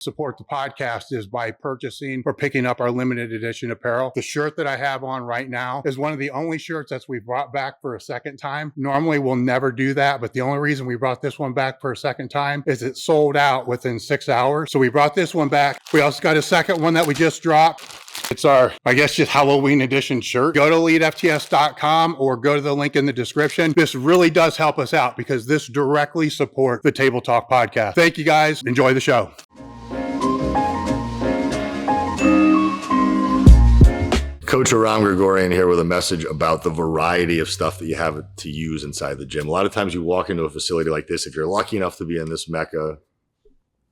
support the podcast is by purchasing or picking up our limited edition apparel. The shirt that I have on right now is one of the only shirts that we brought back for a second time. Normally we'll never do that, but the only reason we brought this one back for a second time is it sold out within 6 hours. So we brought this one back. We also got a second one that we just dropped. It's our, I guess, just Halloween edition shirt. Go to elitefts.com or go to the link in the description. This really does help us out because this directly supports the Table Talk podcast. Thank you guys. Enjoy the show. Coach Aram Grigorian here with a message about the variety of stuff that you have to use inside the gym. A lot of times you walk into a facility like this, if you're lucky enough to be in this Mecca,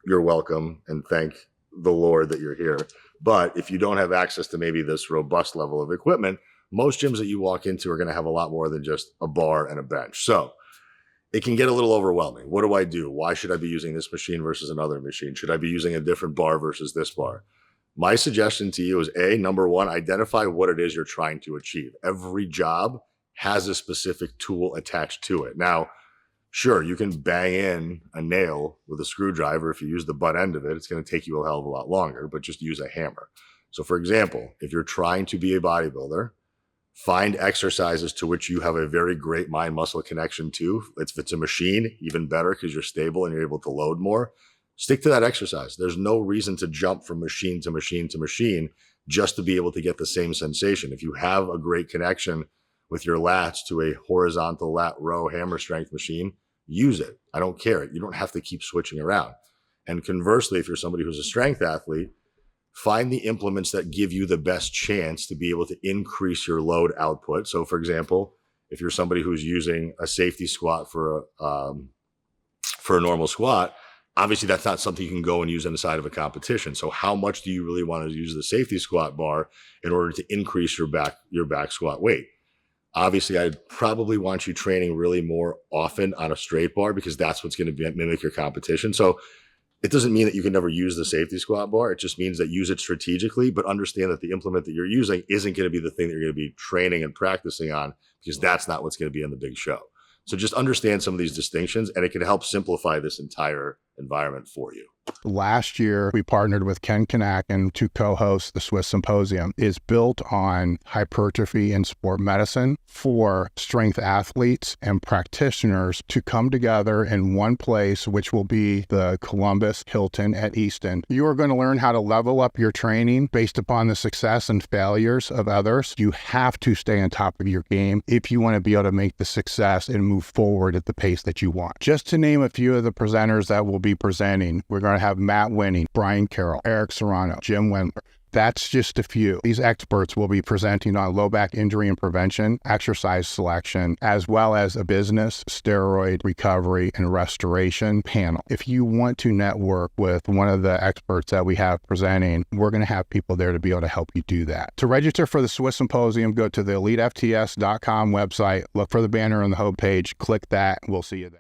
you're welcome and thank the Lord that you're here. But if you don't have access to maybe this robust level of equipment, most gyms that you walk into are going to have a lot more than just a bar and a bench. So it can get a little overwhelming. What do I do? Why should I be using this machine versus another machine? Should I be using a different bar versus this bar? My suggestion to you is number one, identify what it is you're trying to achieve. Every job has a specific tool attached to it. Now, sure, you can bang in a nail with a screwdriver. If you use the butt end of it, it's going to take you a hell of a lot longer, but just use a hammer. So for example, if you're trying to be a bodybuilder, find exercises to which you have a very great mind-muscle connection to. If it's a machine, even better because you're stable and you're able to load more. Stick to that exercise. There's no reason to jump from machine to machine to machine just to be able to get the same sensation. If you have a great connection with your lats to a horizontal lat row hammer strength machine, use it. I don't care. You don't have to keep switching around. And conversely, if you're somebody who's a strength athlete, find the implements that give you the best chance to be able to increase your load output. So for example, if you're somebody who's using a safety squat for a normal squat, obviously that's not something you can go and use inside of a competition. So how much do you really want to use the safety squat bar in order to increase your back squat weight? Obviously, I'd probably want you training really more often on a straight bar because that's what's going to mimic your competition. So it doesn't mean that you can never use the safety squat bar. It just means that use it strategically, but understand that the implement that you're using isn't going to be the thing that you're going to be training and practicing on because that's not what's going to be in the big show. So just understand some of these distinctions and it can help simplify this entire environment for you. Last year, we partnered with Ken Kanakin to co-host the Swiss Symposium. It's built on hypertrophy and sport medicine for strength athletes and practitioners to come together in one place, which will be the Columbus Hilton at Easton. You are going to learn how to level up your training based upon the success and failures of others. You have to stay on top of your game if you want to be able to make the success and move forward at the pace that you want. Just to name a few of the presenters that will be presenting, we're going to have Matt Winning, Brian Carroll, Eric Serrano, Jim Wendler. That's just a few. These experts will be presenting on low back injury and prevention, exercise selection, as well as a business, steroid recovery, and restoration panel. If you want to network with one of the experts that we have presenting, we're going to have people there to be able to help you do that. To register for the Swiss Symposium, go to the elitefts.com website, look for the banner on the homepage, click that, we'll see you there.